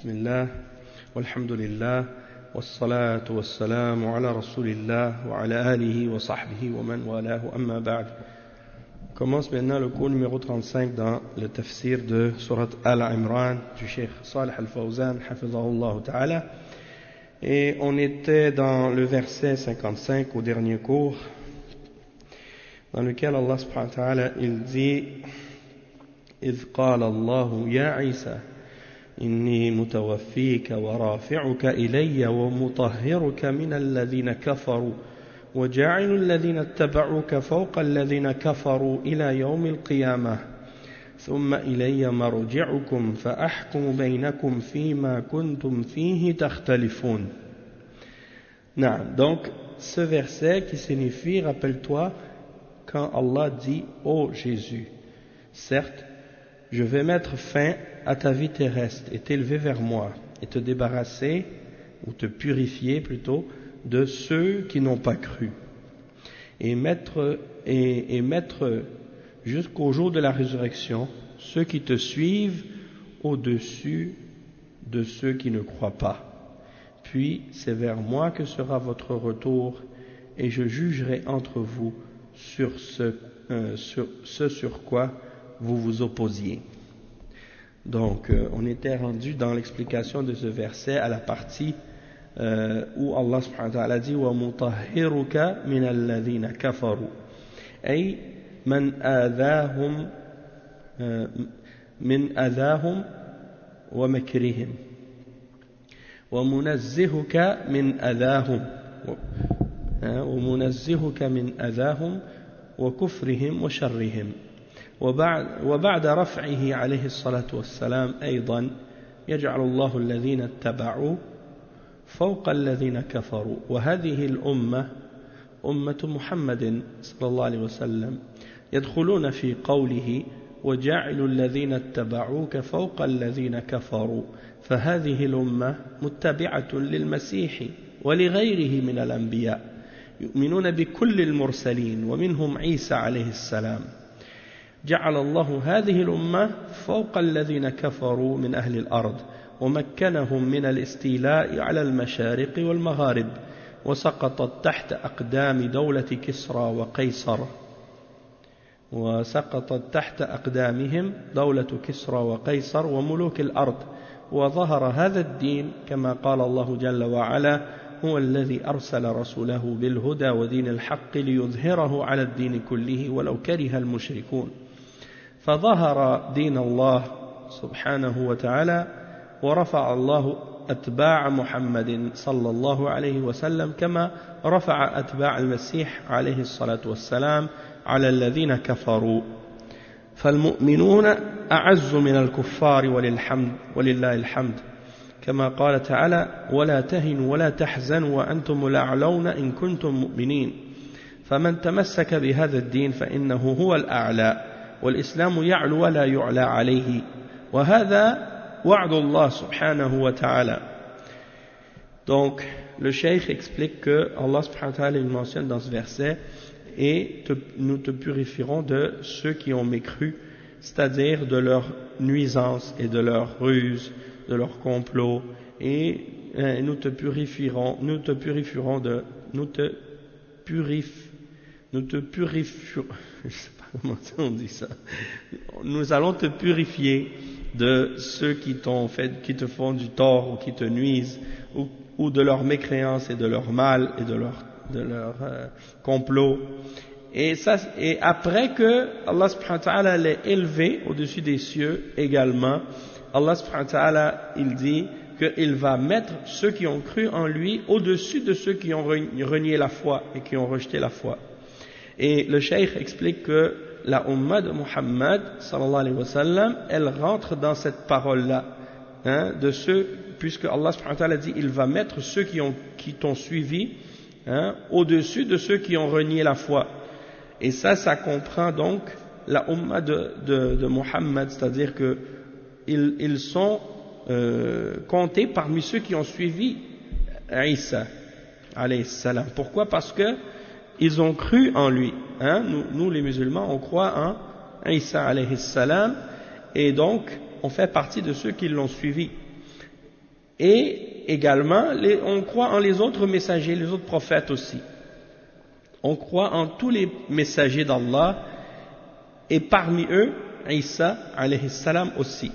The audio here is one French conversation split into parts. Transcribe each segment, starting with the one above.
Bismillah, walhamdulillah, wassalatu wassalamu ala rasulillah wa ala alihi wa sahbihi wa man walahu amma ba'd. On commence maintenant le cours numéro 35 dans le tafsir de Surat Al-Imran du Cheikh Salih Al-Fawzan, hafizahullah ta'ala. Et on était dans le verset 55 au dernier cours, dans lequel Allah subhanahu wa ta'ala il dit إذ قال الله يا عيسى إني متوفيك ورافعك إلي ومطهرك من الذين كفروا وجاعل الذين اتبعوك فوق الذين كفروا إلى يوم القيامة ثم إلي مرجعكم فأحكم بينكم فيما كنتم فيه تختلفون. Donc ce verset qui signifie, rappelle-toi quand Allah dit ô Jésus, certes je vais mettre fin à ta vie terrestre et t'élever vers moi et te débarrasser, ou te purifier plutôt, de ceux qui n'ont pas cru et mettre jusqu'au jour de la résurrection ceux qui te suivent au-dessus de ceux qui ne croient pas. Puis c'est vers moi que sera votre retour et je jugerai entre vous sur ce sur quoi vous vous opposiez. Donc on était rendu dans l'explication de ce verset à la partie où Allah subhanahu wa ta'ala dit wa mutahhiruka min alladhina kafaru ay man adahum min adahum wa makrihim wa munazzihuka min adahum wa munazzihuka min adahum wa kufrihim wa sharrihim. وبعد رفعه عليه الصلاة والسلام أيضا يجعل الله الذين اتبعوا فوق الذين كفروا وهذه الأمة أمة محمد صلى الله عليه وسلم يدخلون في قوله وجعل الذين اتبعوك فوق الذين كفروا فهذه الأمة متبعة للمسيح ولغيره من الأنبياء يؤمنون بكل المرسلين ومنهم عيسى عليه السلام. جعل الله هذه الأمة فوق الذين كفروا من أهل الأرض ومكنهم من الاستيلاء على المشارق والمغارب وسقطت تحت أقدام دولة كسرى وقيصر وسقطت تحت أقدامهم دولة كسرى وقيصر وملوك الأرض وظهر هذا الدين كما قال الله جل وعلا هو الذي أرسل رسوله بالهدى ودين الحق ليظهره على الدين كله ولو كره المشركون. فظهر دين الله سبحانه وتعالى ورفع الله أتباع محمد صلى الله عليه وسلم كما رفع أتباع المسيح عليه الصلاة والسلام على الذين كفروا. فالمؤمنون أعز من الكفار ولله الحمد كما قال تعالى ولا تهنوا ولا تحزنوا وأنتم الأعلون إن كنتم مؤمنين. فمن تمسك بهذا الدين فإنه هو الأعلى والإسلام يعلو ولا يعلى عليه وهذا وعد الله سبحانه وتعالى. Donc le cheikh explique que Allah subhanahu wa ta'ala il mentionne dans ce verset et nous te purifierons de ceux qui ont mécru, c'est-à-dire de leur nuisance et de leur ruse, de leur complot, et nous te purifierons je sais pas comment on dit ça. Nous allons te purifier de ceux qui te font du tort ou qui te nuisent, ou de leur mécréance et de leur mal et de leur complot. Et après que Allah subhanahu wa ta'ala l'ait élevé au-dessus des cieux également, Allah subhanahu wa ta'ala il dit qu'il va mettre ceux qui ont cru en lui au-dessus de ceux qui ont renié la foi et qui ont rejeté la foi. Et le cheikh explique que la Ummah de Muhammad sallallahu alayhi wa sallam, elle rentre dans cette parole-là, de ceux, puisque Allah subhanahu wa ta'ala dit il va mettre ceux qui t'ont suivi au-dessus de ceux qui ont renié la foi. Et ça comprend donc la Ummah de Muhammad, c'est-à-dire que ils sont comptés parmi ceux qui ont suivi Isa alayhi salam. Pourquoi? Parce que ils ont cru en lui. Nous les musulmans, on croit en Isa alayhi salam, et donc on fait partie de ceux qui l'ont suivi. Et également, on croit en les autres messagers, les autres prophètes aussi. On croit en tous les messagers d'Allah, et parmi eux, Isa alayhi salam aussi.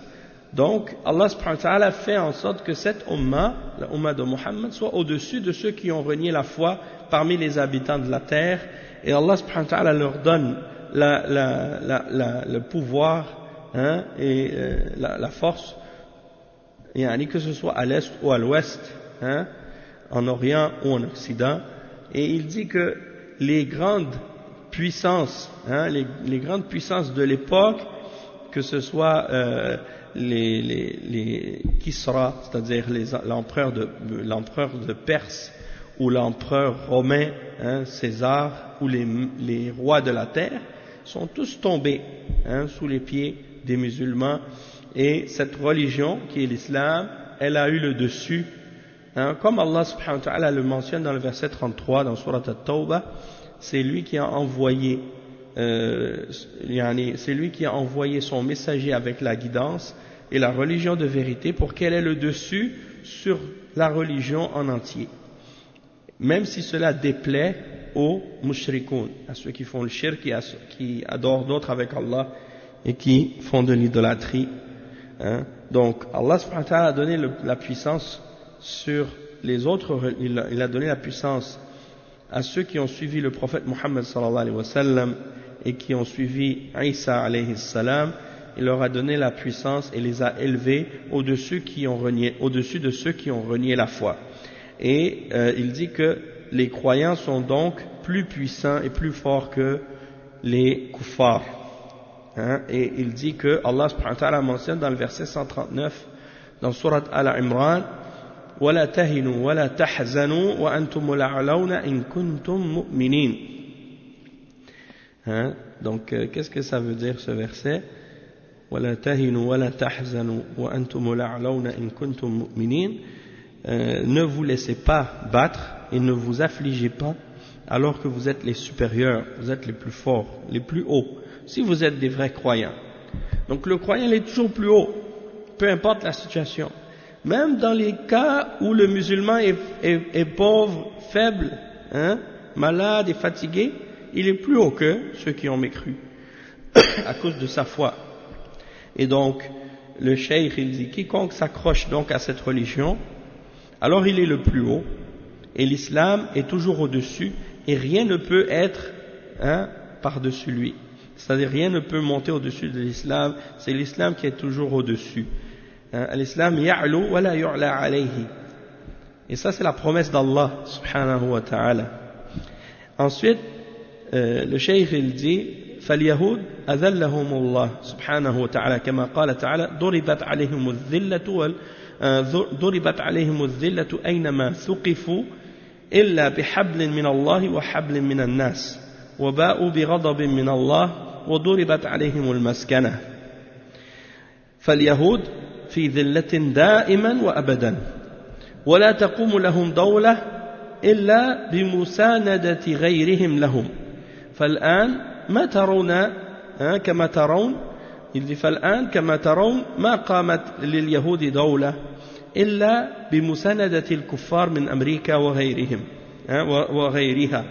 Donc, Allah subhanahu wa ta'ala fait en sorte que cette umma, la umma de Muhammad, soit au-dessus de ceux qui ont renié la foi parmi les habitants de la terre, et Allah subhanahu wa ta'ala leur donne le pouvoir, hein, et la force, et que ce soit à l'est ou à l'ouest, hein, en Orient ou en Occident, et il dit que les grandes puissances, hein, les grandes puissances de l'époque, que ce soit les Kisra, c'est-à-dire l'empereur de Perse ou l'empereur romain, hein, César, ou les rois de la terre, sont tous tombés, hein, sous les pieds des musulmans, et cette religion qui est l'islam, elle a eu le dessus, hein, comme Allah subhanahu wa ta'ala le mentionne dans le verset 33 dans Surat At-Tawbah. C'est lui qui a envoyé son messager avec la guidance et la religion de vérité pour qu'elle ait le dessus sur la religion en entier, même si cela déplaît aux mushrikoun, à ceux qui font le shirk, qui adorent d'autres avec Allah et qui font de l'idolâtrie, hein. Donc Allah subhanahu wa ta'ala a donné la puissance sur les autres, il a donné la puissance à ceux qui ont suivi le prophète Muhammad sallallahu alayhi wa sallam et qui ont suivi Isa alayhi salam. Il leur a donné la puissance et les a élevés au-dessus de ceux qui ont renié la foi. Et il dit que les croyants sont donc plus puissants et plus forts que les kuffars, hein. Et il dit que Allah subhanahu wa ta'ala mentionne dans le verset 139 dans Surat Al-Imran: وَلَا تَهِنُوا وَلَا تَحْزَنُوا وَأَنْتُمُ الْأَعْلَوْنَ إِن كُنتُم مُؤْمِنِينَ. Hein? Donc, qu'est-ce que ça veut dire ce verset? وَلَا تَهِنُوا وَلَا تَحْزَنُوا وَأَنْتُمُ الْأَعْلَوْنَ إِن كُنتُم مُؤْمِنِينَ. Ne vous laissez pas battre et ne vous affligez pas alors que vous êtes les supérieurs, vous êtes les plus forts, les plus hauts, si vous êtes des vrais croyants. Donc le croyant il est toujours plus haut, peu importe la situation. Même dans les cas où le musulman est pauvre, faible, hein, malade et fatigué, il est plus haut que ceux qui ont mécru à cause de sa foi. Et donc, le cheikh il dit, quiconque s'accroche donc à cette religion, alors il est le plus haut, et l'islam est toujours au-dessus, et rien ne peut être, hein, par-dessus lui. C'est-à-dire rien ne peut monter au-dessus de l'islam, c'est l'islam qui est toujours au-dessus. L'islam ya'lu wa la yu'la alayhi. Et ça c'est la promesse d'Allah subhanahu wa ta'ala. Ensuite, le cheikh il dit: فاليهود أذلهم الله سبحانه وتعالى كما قال تعالى ضربت عليهم الذلة أينما ثقفوا إلا بحبل من الله وحبل من الناس وباءوا بغضب من الله وضربت عليهم المسكنة. فاليهود في ذلة دائما وأبدا ولا تقوم لهم دولة إلا بمساندة غيرهم لهم. فالآن ما ترون كما ترون فالآن كما ترون ما قامت لليهود دولة إلا بمساندة الكفار من أمريكا وغيرها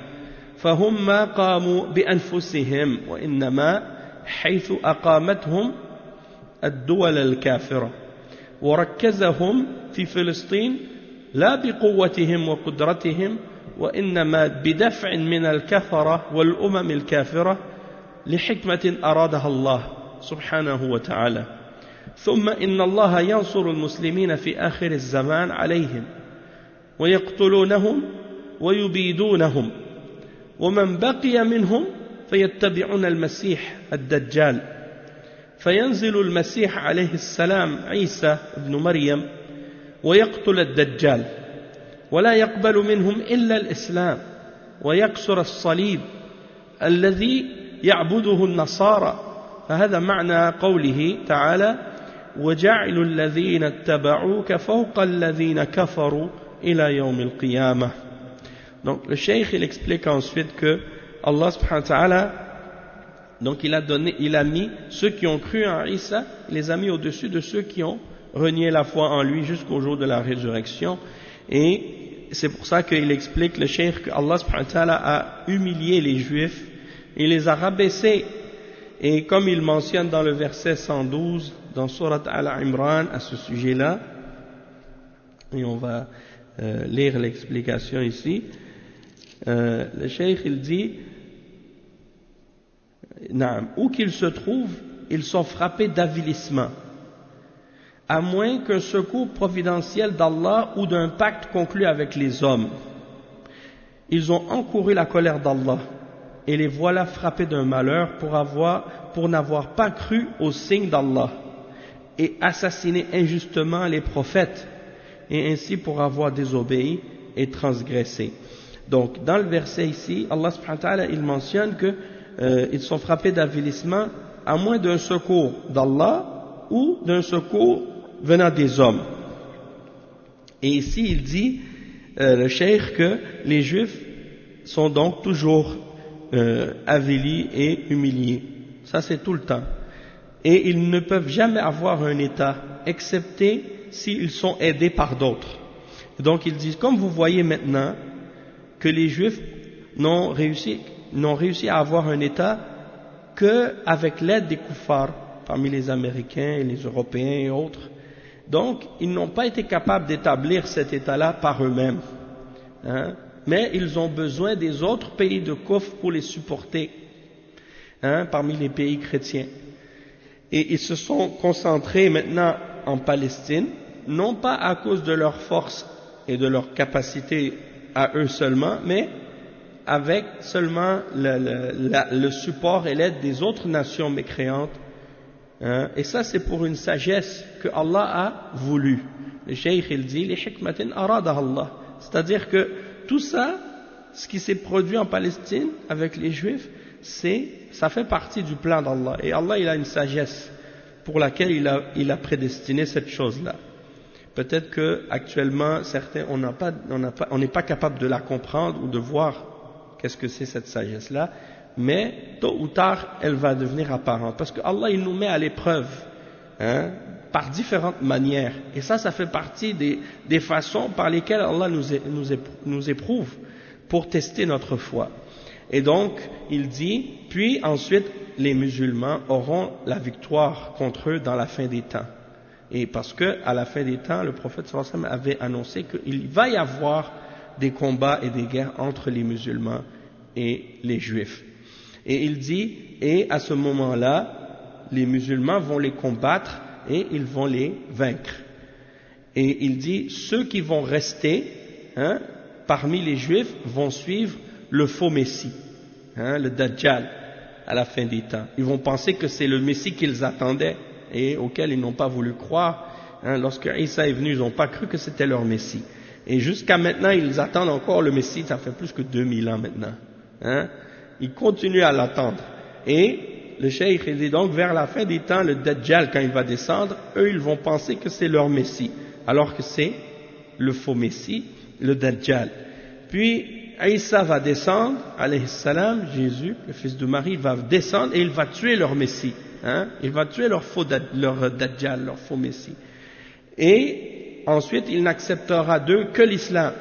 فهم ما قاموا بأنفسهم وإنما حيث أقامتهم الدول الكافرة وركزهم في فلسطين لا بقوتهم وقدرتهم وإنما بدفع من الكفرة والأمم الكافرة لحكمة أرادها الله سبحانه وتعالى. ثم إن الله ينصر المسلمين في آخر الزمان عليهم ويقتلونهم ويبيدونهم ومن بقي منهم فيتبعون المسيح الدجال فينزل المسيح عليه السلام عيسى ابن مريم ويقتل الدجال ولا يقبل منهم إلا الإسلام ويكسر الصليب الذي يعبده النصارى. فهذا معنى قوله تعالى وجعل الذين اتبعوك فوق الذين كفروا إلى يوم القيامة. Donc le cheikh il explique ensuite que Allah subhanahu wa ta'ala, donc il a mis ceux qui ont cru en Isa, il les a mis au-dessus de ceux qui ont renié la foi en lui jusqu'au jour de la résurrection. Et c'est pour ça qu'il explique le cheikh que Allah subhanahu wa ta'ala a humilié les juifs, il les a rabaissés. Et comme il mentionne dans le verset 112 dans Surat Al-Imran à ce sujet-là, et on va lire l'explication ici, le cheikh il dit, où qu'ils se trouvent, ils sont frappés d'avilissement, à moins qu'un secours providentiel d'Allah ou d'un pacte conclu avec les hommes. Ils ont encouru la colère d'Allah, et les voilà frappés d'un malheur pour n'avoir pas cru aux signes d'Allah, et assassiné injustement les prophètes, et ainsi pour avoir désobéi et transgressé. Donc, dans le verset ici, Allah subhanahu wa ta'ala, il mentionne que ils sont frappés d'avilissement à moins d'un secours d'Allah ou d'un secours venant des hommes. Et ici, il dit, le cheikh, que les juifs sont donc toujours avilis et humiliés. Ça, c'est tout le temps. Et ils ne peuvent jamais avoir un état, excepté s'ils sont aidés par d'autres. Donc, ils disent, comme vous voyez maintenant, que les juifs n'ont réussi à avoir un état qu'avec l'aide des kuffars, parmi les Américains et les Européens et autres. Donc, ils n'ont pas été capables d'établir cet état-là par eux-mêmes. Mais ils ont besoin des autres pays de kufr pour les supporter, parmi les pays chrétiens. Et ils se sont concentrés maintenant en Palestine, non pas à cause de leur force et de leur capacité à eux seulement, mais avec seulement le support et l'aide des autres nations mécréantes. Et ça, c'est pour une sagesse que Allah a voulu. Le cheikh, il dit, li hikmatin aradaha Allah. C'est-à-dire que tout ça, ce qui s'est produit en Palestine avec les Juifs, ça fait partie du plan d'Allah. Et Allah, il a une sagesse pour laquelle il a prédestiné cette chose-là. Peut-être que actuellement, certains, on n'est pas capable de la comprendre ou de voir qu'est-ce que c'est cette sagesse-là, mais tôt ou tard, elle va devenir apparente. Parce que Allah, il nous met à l'épreuve, par différentes manières. Et ça fait partie des façons par lesquelles Allah nous éprouve pour tester notre foi. Et donc, il dit, puis ensuite, les musulmans auront la victoire contre eux dans la fin des temps. Et parce que, à la fin des temps, le prophète sallallahu alayhi wa sallam avait annoncé qu'il va y avoir des combats et des guerres entre les musulmans et les juifs. Et il dit, et à ce moment-là, les musulmans vont les combattre et ils vont les vaincre. Et il dit, ceux qui vont rester, parmi les juifs, vont suivre le faux messie, le Dajjal, à la fin des temps. Ils vont penser que c'est le messie qu'ils attendaient et auquel ils n'ont pas voulu croire. Lorsque Isa est venu, ils n'ont pas cru que c'était leur messie. Et jusqu'à maintenant, ils attendent encore le messie, ça fait plus que 2000 ans maintenant. Ils continuent à l'attendre. Et le cheikh il dit donc, vers la fin des temps, le Dajjal, quand il va descendre, eux, ils vont penser que c'est leur messie, alors que c'est le faux messie, le Dajjal. Puis, Isa va descendre, alayhi salam, Jésus, le fils de Marie, va descendre et il va tuer leur messie. Il va tuer leur Dajjal, leur faux messie. Et ensuite, il n'acceptera d'eux que l'islam.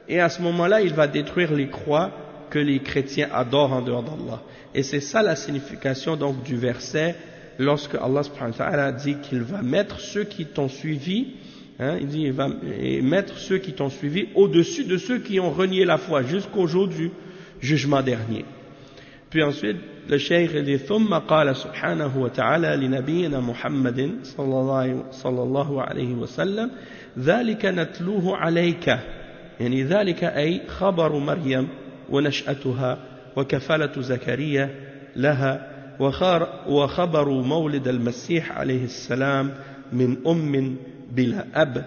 Et à ce moment-là, il va détruire les croix que les chrétiens adorent en dehors d'Allah. Et c'est ça la signification donc du verset, lorsque Allah subhanahu wa ta'ala dit qu'il va mettre ceux qui t'ont suivi, il dit il va mettre ceux qui t'ont suivi au-dessus de ceux qui ont renié la foi jusqu'au jour du jugement dernier. Puis ensuite, le cheikh dit ثم قال سبحانه وتعالى لنبينا محمد صلى الله عليه وسلم ذلك نتلوه عليك يعني ذلك أي خبر مريم ونشأتها وكفالة زكريا لها وخبر مولد المسيح عليه السلام من أم بلا أب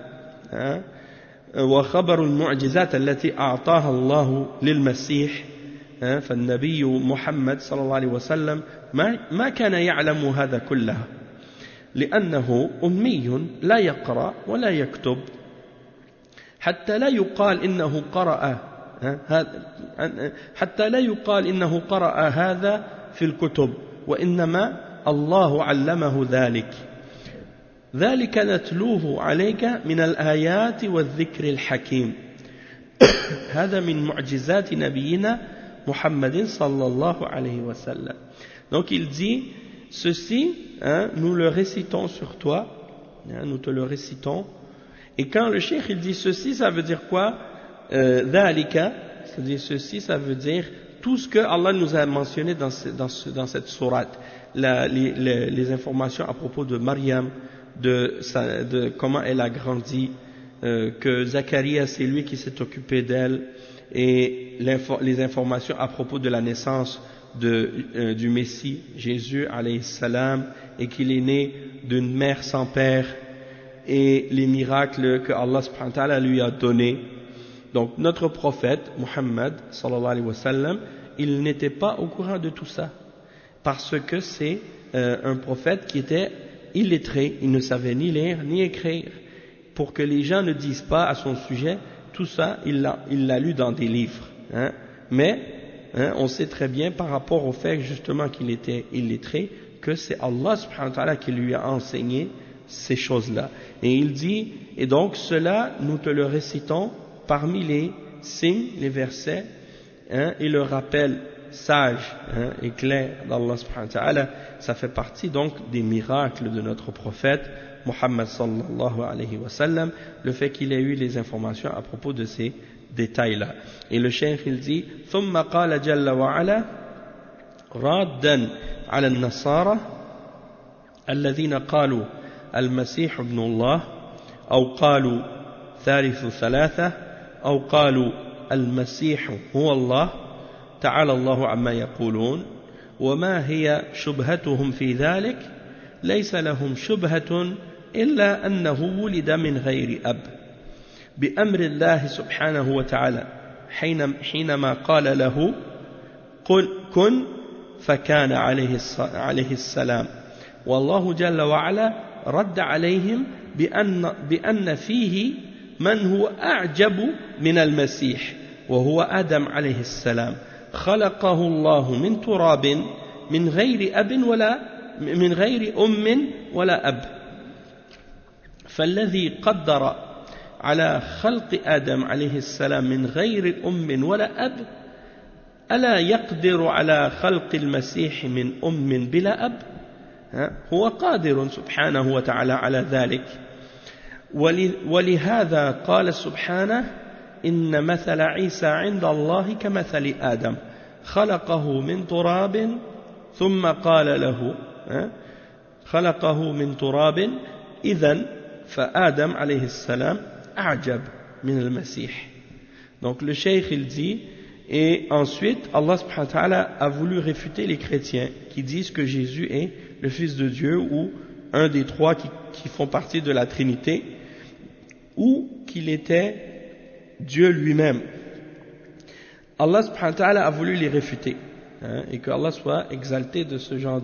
وخبر المعجزات التي أعطاها الله للمسيح فالنبي محمد صلى الله عليه وسلم ما كان يعلم هذا كله لأنه أمي لا يقرأ ولا يكتب حتى لا يقال إنه قرأ هذا في الكتب وإنما الله علمه ذلك. ذلك نتلوه عليك من الآيات والذكر الحكيم هذا من معجزات نبينا محمد صلى الله عليه وسلم. Donc il dit ceci, nous le récitons sur toi, nous te le récitons. Et quand le cheikh il dit ceci, ça veut dire quoi? Dhalika, c'est-à-dire ceci, ça veut dire tout ce que Allah nous a mentionné dans cette sourate, les informations à propos de Maryam, de comment elle a grandi, que Zacharia c'est lui qui s'est occupé d'elle, et les informations à propos de la naissance du Messie, Jésus alayhi salam, et qu'il est né d'une mère sans père, et les miracles que Allah subhanahu wa ta'ala lui a donnés. Donc notre prophète Muhammad sallallahu alayhi wa sallam, il n'était pas au courant de tout ça, parce que c'est un prophète qui était illettré, il ne savait ni lire ni écrire, pour que les gens ne disent pas à son sujet, tout ça il l'a lu dans des livres, mais on sait très bien par rapport au fait justement qu'il était illettré, que c'est Allah subhanahu wa ta'ala qui lui a enseigné ces choses-là. Et il dit, et donc cela nous te le récitons parmi les signes, les versets, et le rappel sage et clair d'Allah subhanahu wa ta'ala, ça fait partie donc des miracles de notre prophète Muhammad sallallahu alayhi wa sallam, le fait qu'il ait eu les informations à propos de ces détails-là. Et le cheikh il dit ثم قال جل وعلا رادا على النصارى الذين قالوا المسيح ابن الله أو قالوا ثالث ثلاثة أو قالوا المسيح هو الله تعالى الله عما يقولون وما هي شبهتهم في ذلك ليس لهم شبهة إلا أنه ولد من غير أب بأمر الله سبحانه وتعالى حينما قال له قل كن فكان عليه السلام. والله جل وعلا رد عليهم بأن فيه من هو أعجب من المسيح وهو آدم عليه السلام خلقه الله من تراب من غير أب ولا من غير أم ولا أب. فالذي قدر على خلق آدم عليه السلام من غير أم ولا أب ألا يقدر على خلق المسيح من أم بلا أب؟ هو قادر سبحانه وتعالى على ذلك. ولهذا قال سبحانه إن مثل عيسى عند الله كمثل آدم خلقه من تراب ثم قال له خلقه من تراب إذن فآدم عليه السلام أعجب من المسيح. Donc le cheikh il dit, et ensuite Allah subhanahu wa ta'ala a voulu réfuter les chrétiens qui disent que Jésus est le fils de Dieu ou un des trois qui font partie de la Trinité, ou qu'il était Dieu lui-même. Allah subhanahu wa ta'ala a voulu les réfuter, et que Allah soit exalté de ce genre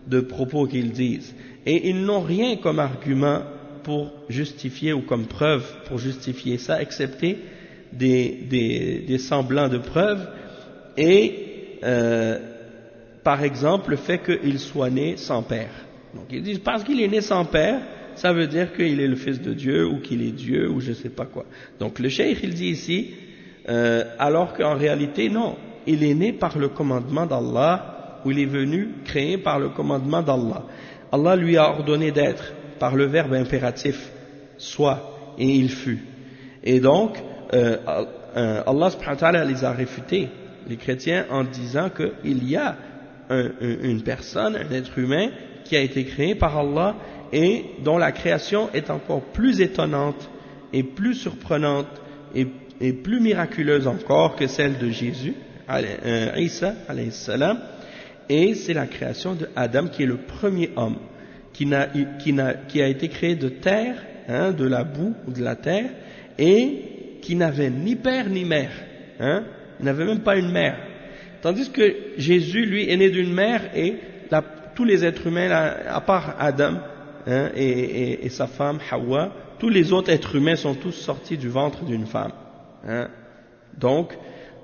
de propos qu'ils disent. Et ils n'ont rien comme argument pour justifier ou comme preuve pour justifier ça, excepté des semblants de preuves, et par exemple le fait qu'il soit né sans père. Donc ils disent parce qu'il est né sans père, ça veut dire qu'il est le fils de Dieu ou qu'il est Dieu ou je sais pas quoi. Donc le cheikh il dit ici, alors qu'en réalité non, il est né par le commandement d'Allah, ou il est venu créé par le commandement d'Allah. Allah lui a ordonné d'être par le verbe impératif, soit, et il fut. Et donc Allah subhanahu wa ta'ala les a réfutés, les chrétiens, en disant qu'il y a une personne, un être humain qui a été créé par Allah et dont la création est encore plus étonnante et plus surprenante et plus miraculeuse encore que celle de Jésus, Isa alayhi salam, et c'est la création de Adam qui est le premier homme qui a été créé de terre, de la boue ou de la terre, et qui n'avait ni père ni mère, il n'avait même pas une mère, tandis que Jésus lui est né d'une mère, et tous les êtres humains à part Adam et sa femme Hawa, tous les autres êtres humains sont tous sortis du ventre d'une femme. Donc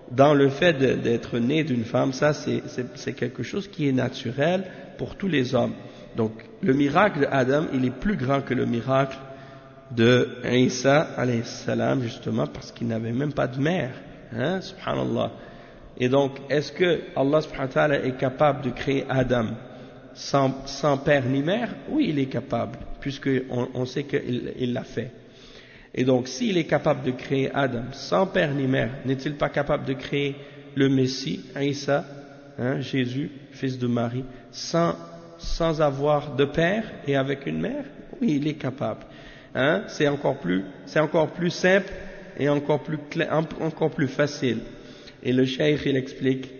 dans le fait d'être né d'une femme, ça c'est quelque chose qui est naturel pour tous les hommes. Donc le miracle d'Adam, il est plus grand que le miracle de Isa alayhi salam, justement parce qu'il n'avait même pas de mère, hein, subhanallah. Et donc, est-ce que Allah subhanahu wa ta'ala est capable de créer Adam sans père ni mère? Oui, il est capable, puisqu'on sait qu'il l'a fait. Et donc, s'il est capable de créer Adam sans père ni mère, n'est-il pas capable de créer le Messie, Isa, hein, Jésus, fils de Marie, sans avoir de père et avec une mère? Oui, il est capable. Hein, c'est encore plus simple et encore plus facile. Et le cheikh, il explique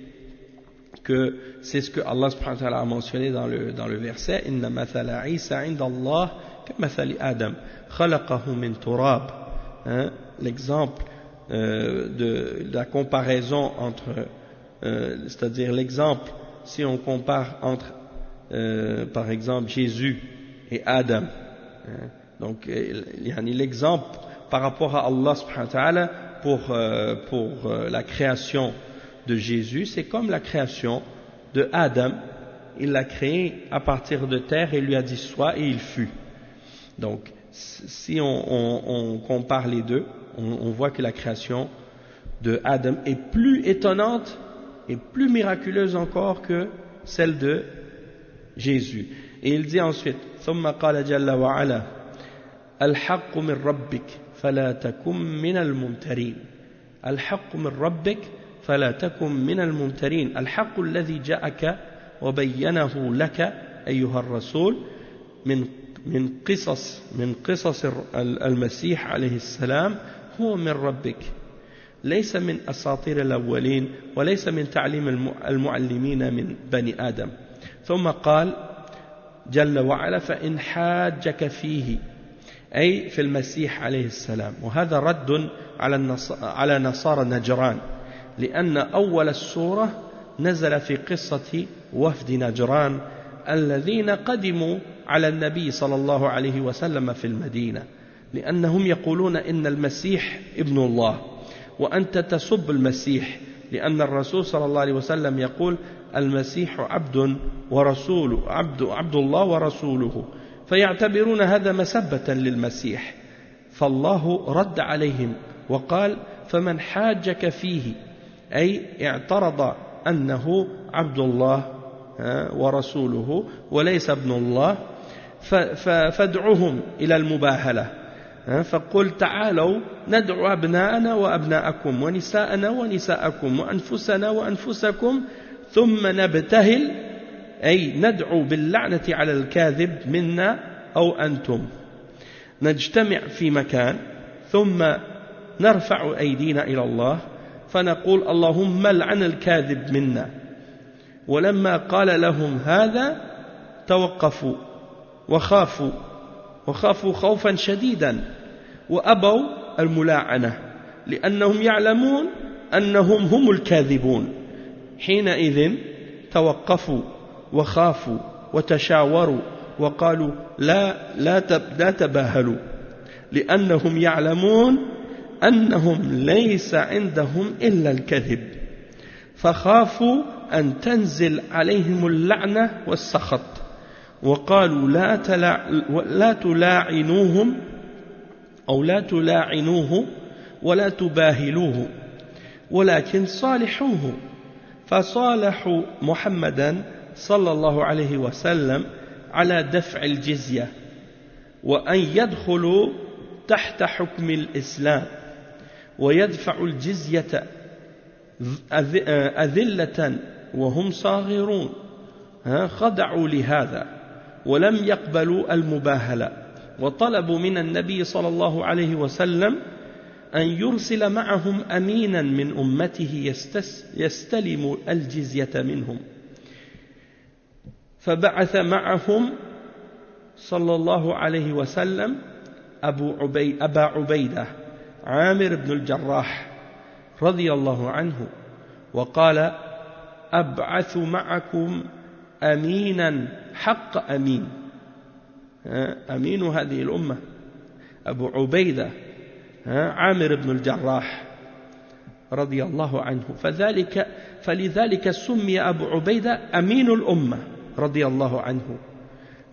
que c'est ce que Allah subhanahu wa ta'ala a mentionné dans le verset, inna mathala Isa inda Allah kamathali Adam khalaqahu min turab. L'exemple de la comparaison entre c'est-à-dire l'exemple, si on compare entre par exemple Jésus et Adam, donc l'exemple par rapport à Allah subhanahu wa ta'ala pour la création de Jésus, c'est comme la création de Adam. Il l'a créé à partir de terre et lui a dit sois, et il fut. Donc si on compare les deux, on voit que la création de Adam est plus étonnante et plus miraculeuse encore que celle de Jésus. Et il dit ensuite ثم قال جل وعلا الحق من ربك فلا تكن من الممترين الحق من ربك فلا تكن من الممترين الحق الذي جاءك وبينه لك أيها الرسول من قصص المسيح عليه السلام هو من ربك ليس من أساطير الأولين وليس من تعليم المعلمين من بني آدم. ثم قال جل وعلا فإن حاجك فيه أي في المسيح عليه السلام. وهذا رد على نصارى نجران، لأن أول السورة نزل في قصة وفد نجران الذين قدموا على النبي صلى الله عليه وسلم في المدينة، لأنهم يقولون إن المسيح ابن الله، وأنت تسب المسيح، لأن الرسول صلى الله عليه وسلم يقول المسيح عبد ورسوله عبد الله ورسوله، فيعتبرون هذا مسبة للمسيح. فالله رد عليهم وقال فمن حاجك فيه أي اعترض أنه عبد الله ورسوله وليس ابن الله فادعوهم إلى المباهلة، فقل تعالوا ندعو أبناءنا وأبناءكم ونساءنا ونساءكم وأنفسنا وأنفسكم ثم نبتهل أي ندعو باللعنة على الكاذب منا أو أنتم، نجتمع في مكان ثم نرفع أيدينا إلى الله فنقول اللهم لعن الكاذب منا. ولما قال لهم هذا توقفوا وخافوا خوفا شديدا وأبوا الملاعنة، لأنهم يعلمون أنهم هم الكاذبون. حينئذ توقفوا وخافوا وتشاوروا وقالوا لا تباهلوا، لأنهم يعلمون أنهم ليس عندهم إلا الكذب، فخافوا أن تنزل عليهم اللعنة والسخط، وقالوا لا تلاعنوهم أو لا تلاعنوه ولا تباهلوه ولكن صالحوه، فصالحوا محمدا صلى الله عليه وسلم على دفع الجزية وأن يدخلوا تحت حكم الإسلام ويدفعوا الجزية أذلة وهم صاغرون. خضعوا لهذا ولم يقبلوا المباهلة، وطلبوا من النبي صلى الله عليه وسلم أن يرسل معهم أمينا من أمته يستلم الجزية منهم، فبعث معهم صلى الله عليه وسلم أبا عبيدة عامر بن الجراح رضي الله عنه، وقال أبعث معكم أمينا حق أمين، أمين هذه الأمة أبو عبيدة عامر بن الجراح رضي الله عنه، فلذلك سمي أبو عبيدة أمين الأمة رضي الله عنه،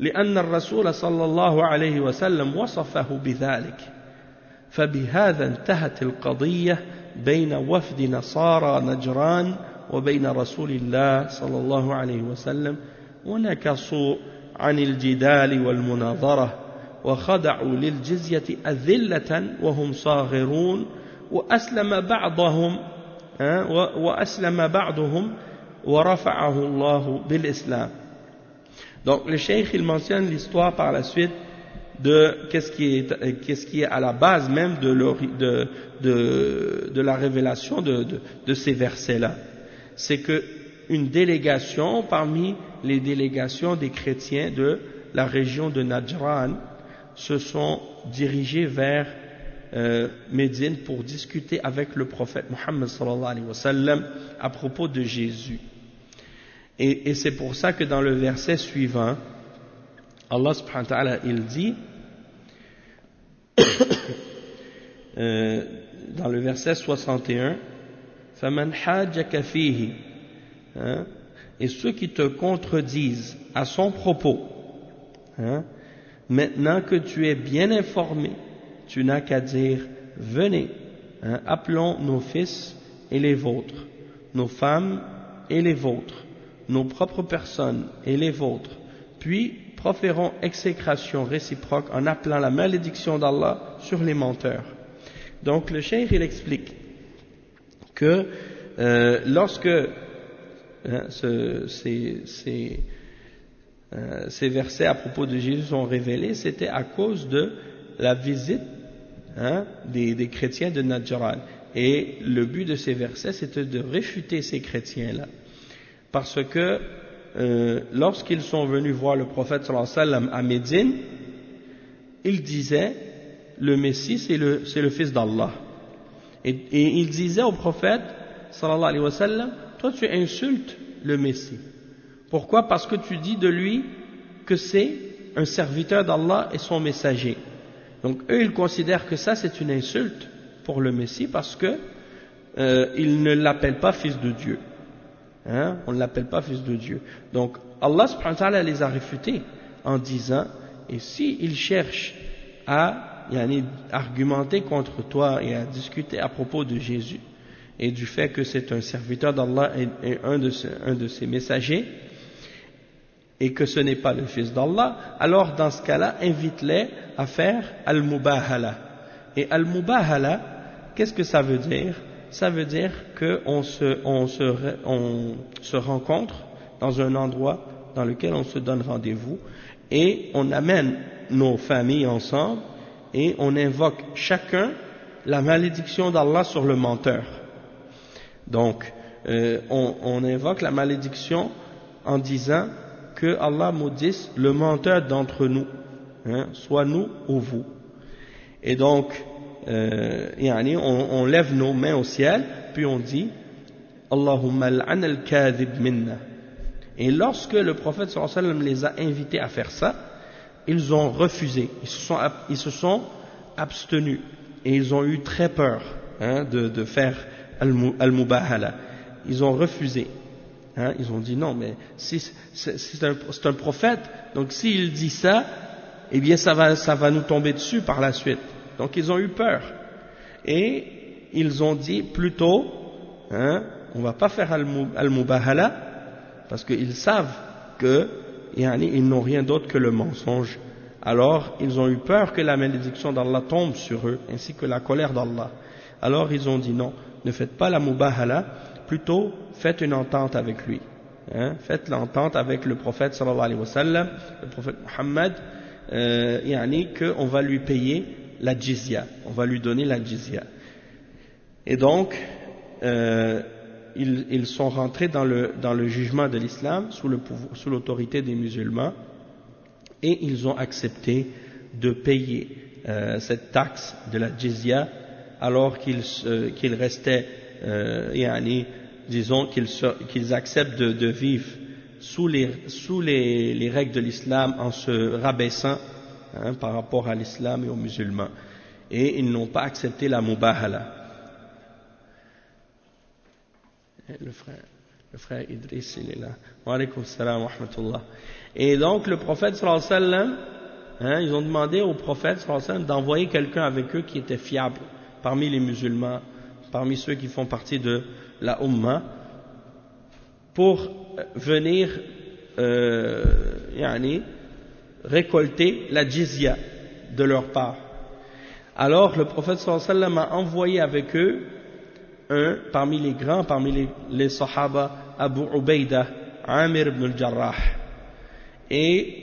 لأن الرسول صلى الله عليه وسلم وصفه بذلك فبهذا انتهت القضية بين وفد نصارى نجران وبين رسول الله صلى الله عليه وسلم ونكصوا عن الجدال والمناظرة وخضعوا للجزية أذلة وهم صاغرون وأسلم بعضهم ورفعه الله بالإسلام. Donc le cheikh il mentionne l'histoire par la suite de qu'est-ce qui est à la base même de la révélation de ces versets-là. C'est que une délégation parmi les délégations des chrétiens de la région de Najran se sont dirigés vers Médine pour discuter avec le prophète Muhammad sallallahu alayhi wa sallam à propos de Jésus. Et c'est pour ça que dans le verset suivant, Allah subhanahu wa ta'ala il dit dans le verset 61 فَمَنْ حَاجَّكَ فِيهِ et ceux qui te contredisent à son propos, maintenant que tu es bien informé, tu n'as qu'à dire venez, appelons nos fils et les vôtres, nos femmes et les vôtres, nos propres personnes et les vôtres, puis proférons exécration réciproque en appelant la malédiction d'Allah sur les menteurs. Donc le cheikh il explique que lorsque ces versets à propos de Jésus sont révélés, c'était à cause de la visite des chrétiens de Najran. Et le but de ces versets, c'était de réfuter ces chrétiens-là. Parce que lorsqu'ils sont venus voir le prophète sallallahu alayhi wa sallam à Médine, ils disaient le Messie c'est le fils d'Allah. Et ils disaient au prophète sallallahu alayhi wa sallam, toi tu insultes le Messie. Pourquoi? Parce que tu dis de lui que c'est un serviteur d'Allah et son messager. Donc eux ils considèrent que ça c'est une insulte pour le Messie parce que ils ne l'appellent pas fils de Dieu. On ne l'appelle pas fils de Dieu. Donc Allah subhanahu wa ta'ala les a réfutés en disant, et si ils cherchent à argumenter contre toi et à discuter à propos de Jésus et du fait que c'est un serviteur d'Allah et un de ses messagers et que ce n'est pas le fils d'Allah, alors dans ce cas-là invite-les à faire al-mubahala. Et al-mubahala, qu'est-ce que ça veut dire? Ça veut dire qu'on se rencontre dans un endroit dans lequel on se donne rendez-vous et on amène nos familles ensemble et on invoque chacun la malédiction d'Allah sur le menteur. Donc, on invoque la malédiction en disant que Allah maudisse le menteur d'entre nous, soit nous ou vous. Et donc, on lève nos mains au ciel, puis on dit Allahumma al'an al-kadhib minna. Et lorsque le prophète sallallahu alayhi wa sallam les a invités à faire ça, ils ont refusé, ils se sont abstenus et ils ont eu très peur de faire al-mubahala. Ils ont refusé. Ils ont dit non, mais si c'est un prophète, donc s'il dit ça, eh bien ça va nous tomber dessus par la suite. Donc ils ont eu peur et ils ont dit plutôt, on va pas faire al-mubahala parce qu'ils savent que ils n'ont rien d'autre que le mensonge. Alors ils ont eu peur que la malédiction d'Allah tombe sur eux ainsi que la colère d'Allah. Alors ils ont dit non, ne faites pas la mubahala, plutôt faites une entente avec lui. Faites l'entente avec le prophète sallallahu alayhi wa sallam, le prophète Muhammad, qu'on va lui payer la jizya, on va lui donner la jizya. Et donc ils sont rentrés dans le jugement de l'islam sous l'autorité des musulmans et ils ont accepté de payer cette taxe de la jizya alors qu'ils restaient disons qu'ils acceptent de vivre sous les règles de l'islam en se rabaissant par rapport à l'islam et aux musulmans, et ils n'ont pas accepté la mubahala. Le frère, Le frère Idriss, il est là. Wa alaykoum salam wa rahmatullah. Et donc le prophète sallallahu alayhi wa sallam, ils ont demandé au prophète sallallahu alayhi wa sallam d'envoyer quelqu'un avec eux qui était fiable parmi les musulmans, parmi ceux qui font partie de la Ummah, pour venir récolter la jizya de leur part. Alors le prophète sallallahu alayhi wa sallam a envoyé avec eux un parmi les grands, parmi les sahaba, Abu Ubaida, Amir ibn al-Jarrah, et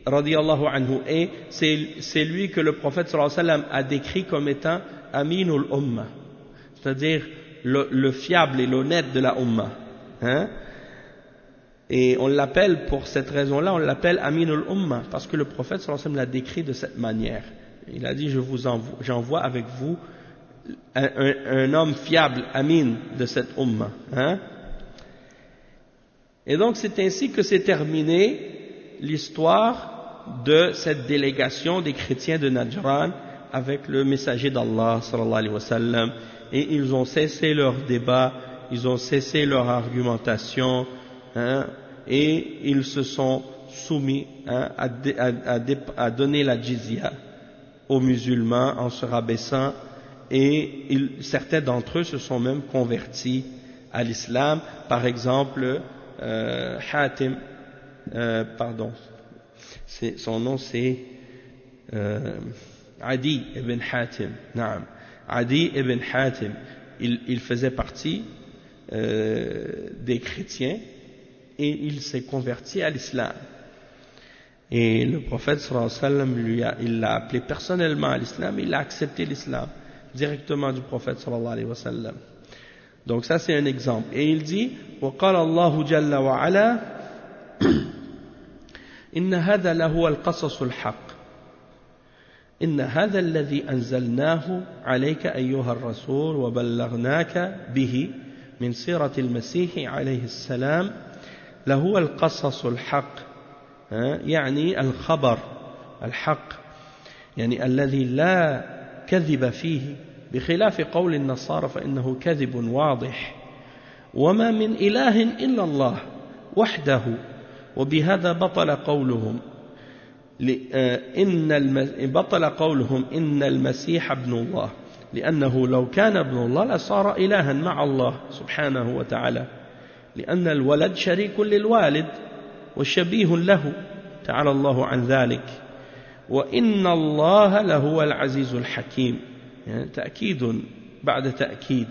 radiyallahu anhu, et c'est lui que le prophète sallallahu alayhi wa sallam a décrit comme étant Aminul Ummah, c'est-à-dire le fiable et l'honnête de la Ummah, et on l'appelle, pour cette raison-là, on l'appelle Aminul Ummah, parce que le prophète sallallahu alayhi wa sallam l'a décrit de cette manière. Il a dit, j'envoie avec vous un homme fiable, Amin, de cette Ummah. Et donc c'est ainsi que s'est terminée l'histoire de cette délégation des chrétiens de Najran avec le messager d'Allah sallallahu alayhi wa sallam, et ils ont cessé leur débat, ils ont cessé leur argumentation, et ils se sont soumis à donner la jizya aux musulmans en se rabaissant, et certains d'entre eux se sont même convertis à l'islam. Par exemple, Hatim, son nom c'est Adi ibn Hatim. Adi ibn Hatim, il faisait partie des chrétiens et il s'est converti à l'islam. Et le prophète sallallahu alayhi wa sallam, il l'a appelé personnellement à l'islam, il a accepté l'islam directement du prophète sallallahu alayhi wa sallam. Donc ça c'est un exemple. Et il dit, وقال الله جل وعلا إن هذا لهو القصص الحق إن هذا الذي أنزلناه عليك أيها الرسول وبلغناك به من سيرة المسيح عليه السلام لهو القصص الحق، يعني الخبر الحق، يعني الذي لا كذب فيه، بخلاف قول النصارى فإنه كذب واضح. وما من إله إلا الله وحده، وبهذا بطل قولهم إن المسيح ابن الله، لأنه لو كان ابن الله لصار إلها مع الله سبحانه وتعالى، لأن الولد شريك للوالد وشبيه له تعالى الله عن ذلك. وإن الله لهو العزيز الحكيم، يعني تأكيد بعد تأكيد.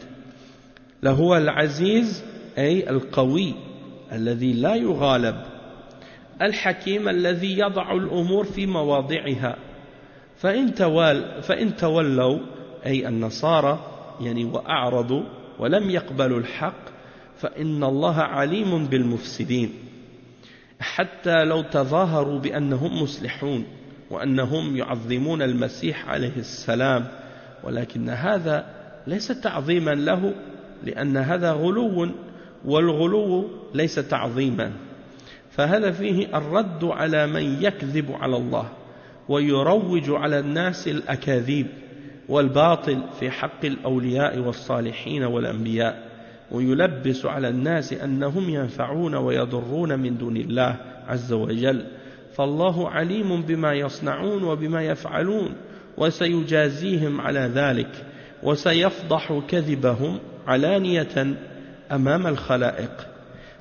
لهو العزيز أي القوي الذي لا يغالب، الحكيم الذي يضع الأمور في مواضعها. فإن تولوا أي النصارى يعني وأعرضوا ولم يقبلوا الحق، فإن الله عليم بالمفسدين، حتى لو تظاهروا بأنهم مصلحون وأنهم يعظمون المسيح عليه السلام، ولكن هذا ليس تعظيما له، لأن هذا غلو، والغلو ليس تعظيما. فهذا فيه الرد على من يكذب على الله ويروج على الناس الأكاذيب والباطل في حق الأولياء والصالحين والأنبياء، ويلبس على الناس أنهم ينفعون ويضرون من دون الله عز وجل. فالله عليم بما يصنعون وبما يفعلون، وسيجازيهم على ذلك، وسيفضح كذبهم علانية أمام الخلائق.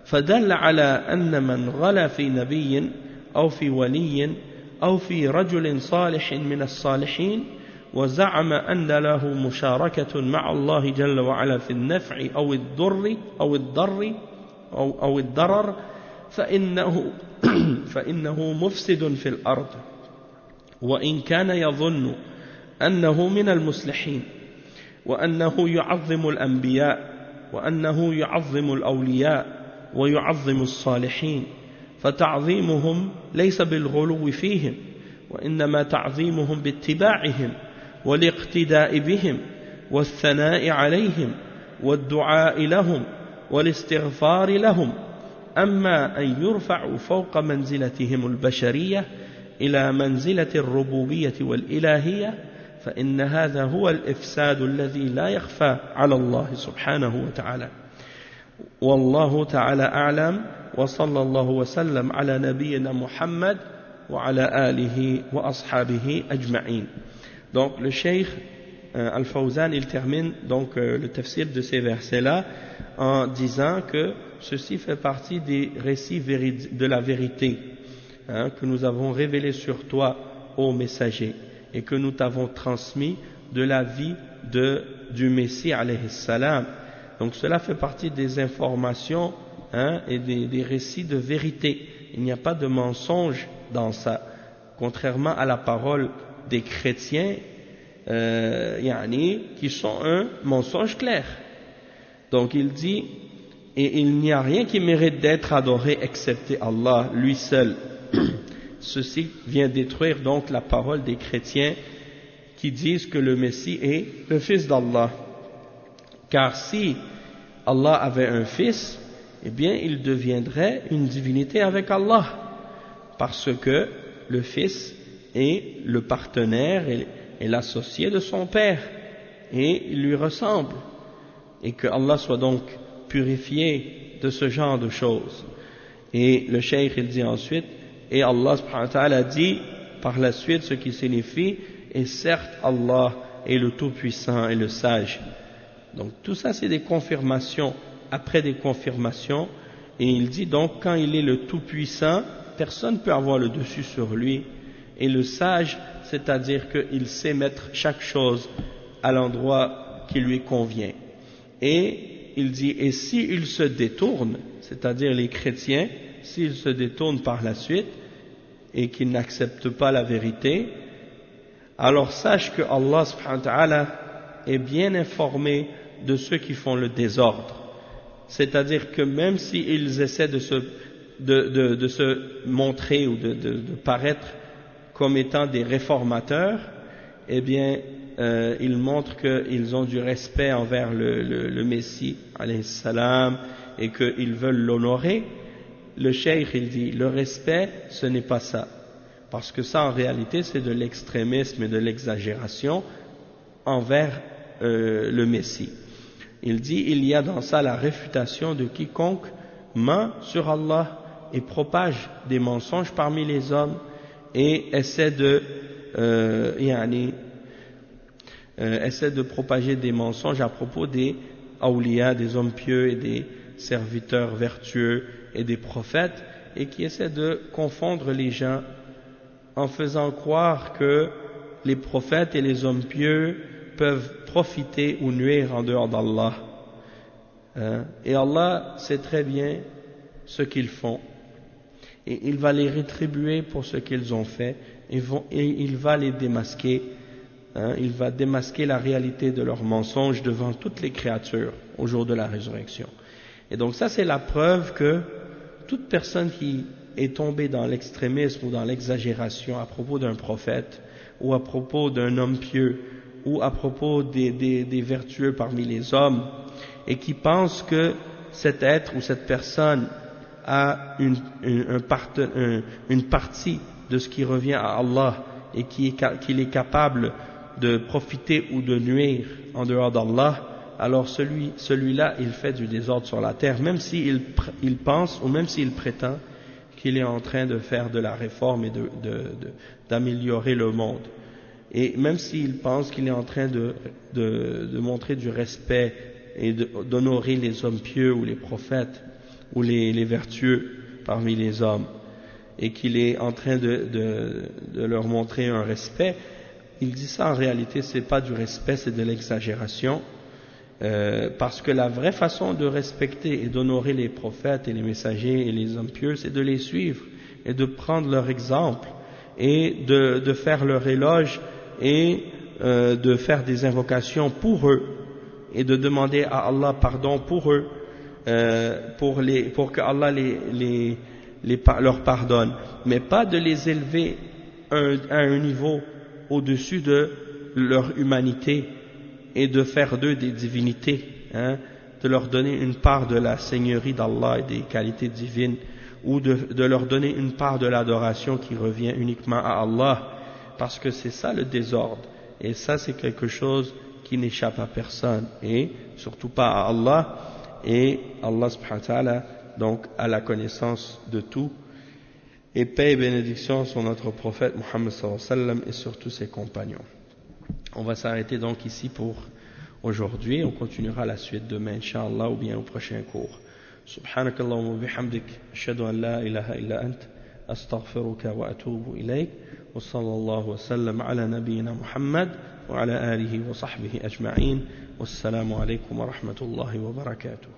فدل على أن من غلا في نبي أو في ولي أو في رجل صالح من الصالحين وزعم أن له مشاركة مع الله جل وعلا في النفع أو الضر أو الضرر فإنه مفسد في الأرض، وإن كان يظن أنه من المصلحين، وأنه يعظم الأنبياء، وأنه يعظم الأولياء ويعظم الصالحين، فتعظيمهم ليس بالغلو فيهم، وإنما تعظيمهم باتباعهم والاقتداء بهم والثناء عليهم والدعاء لهم والاستغفار لهم. أما أن يرفعوا فوق منزلتهم البشرية إلى منزلة الربوبية والإلهية، فإن هذا هو الإفساد الذي لا يخفى على الله سبحانه وتعالى. Wallahu ta'ala a'lam wa sallallahu wa sallam ala nabiyyina Muhammad wa ala alihi wa ashabihi ajma'in. Donc le cheikh Al-Fawzan, il termine donc le tafsir de ces versets-là en disant que ceci fait partie des récits de la vérité que nous avons révélés sur toi, ô messager, et que nous t'avons transmis de la vie du Messie alayhi salam. Donc cela fait partie des informations et des récits de vérité. Il n'y a pas de mensonge dans ça, contrairement à la parole des chrétiens qui sont un mensonge clair. Donc il dit, et il n'y a rien qui mérite d'être adoré excepté Allah, lui seul. Ceci vient détruire donc la parole des chrétiens qui disent que le Messie est le fils d'Allah. Car si Allah avait un fils, eh bien il deviendrait une divinité avec Allah, parce que le fils est le partenaire et l'associé de son père, et il lui ressemble, et que Allah soit donc purifié de ce genre de choses. Et le cheikh il dit ensuite, et Allah subhanahu wa ta'ala dit par la suite ce qui signifie, et certes Allah est le tout-puissant et le sage. Donc tout ça c'est des confirmations après des confirmations, et il dit donc quand il est le tout-puissant, personne ne peut avoir le dessus sur lui, et le sage, c'est-à-dire qu'il sait mettre chaque chose à l'endroit qui lui convient. Et il dit, et s'ils se détournent, c'est-à-dire les chrétiens, s'ils se détournent par la suite et qu'ils n'acceptent pas la vérité, alors sache que Allah subhanahu wa ta'ala est bien informé de ceux qui font le désordre. C'est-à-dire que même s'ils essaient de se montrer ou de paraître comme étant des réformateurs, eh bien, ils montrent qu'ils ont du respect envers le Messie, alayhi salam, et qu'ils veulent l'honorer. Le cheikh, il dit, le respect, ce n'est pas ça. Parce que ça, en réalité, c'est de l'extrémisme et de l'exagération envers le Messie. Il dit, il y a dans ça la réfutation de quiconque ment sur Allah et propage des mensonges parmi les hommes, et essaie de propager des mensonges à propos des awliya, des hommes pieux et des serviteurs vertueux et des prophètes, et qui essaie de confondre les gens en faisant croire que les prophètes et les hommes pieux peuvent profiter ou nuire en dehors d'Allah. Et Allah sait très bien ce qu'ils font, et il va les rétribuer pour ce qu'ils ont fait, et il va les démasquer, il va démasquer la réalité de leurs mensonges devant toutes les créatures au jour de la résurrection. Et donc ça, c'est la preuve que toute personne qui est tombée dans l'extrémisme ou dans l'exagération à propos d'un prophète, ou à propos d'un homme pieux, ou à propos des vertueux parmi les hommes, et qui pense que cet être ou cette personne a une partie de ce qui revient à Allah, et qu'il est capable de profiter ou de nuire en dehors d'Allah, alors celui-là il fait du désordre sur la terre, même s'il pense ou même s'il prétend qu'il est en train de faire de la réforme et d'améliorer le monde, et même s'il pense qu'il est en train de montrer du respect et d'honorer les hommes pieux ou les prophètes ou les vertueux parmi les hommes, et qu'il est en train de leur montrer un respect, il dit ça en réalité c'est pas du respect, c'est de l'exagération, parce que la vraie façon de respecter et d'honorer les prophètes et les messagers et les hommes pieux, c'est de les suivre et de prendre leur exemple et de faire leur éloge et de faire des invocations pour eux et de demander à Allah pardon pour eux, pour que Allah leur pardonne, mais pas de les élever à un niveau au-dessus de leur humanité et de faire d'eux des divinités, de leur donner une part de la seigneurie d'Allah et des qualités divines, ou de leur donner une part de l'adoration qui revient uniquement à Allah, parce que c'est ça le désordre, et ça c'est quelque chose qui n'échappe à personne, et surtout pas à Allah, et Allah subhanahu wa ta'ala donc a la connaissance de tout, et paix et bénédiction sur notre prophète Muhammad sallallahu alayhi wa sallam et sur tous ses compagnons. On va s'arrêter donc ici pour aujourd'hui, on continuera la suite demain Inch'Allah ou bien au prochain cours. Subhanakallahumma wa bihamdik, ashhadu an la ilaha illa ant, astaghfiruka wa atubu ilayk, wa sallallahu wa sallam ala nabiyyina Muhammad wa ala alihi wa sahbihi ajma'in, wassalamu alaykum wa rahmatullahi wa barakatuh.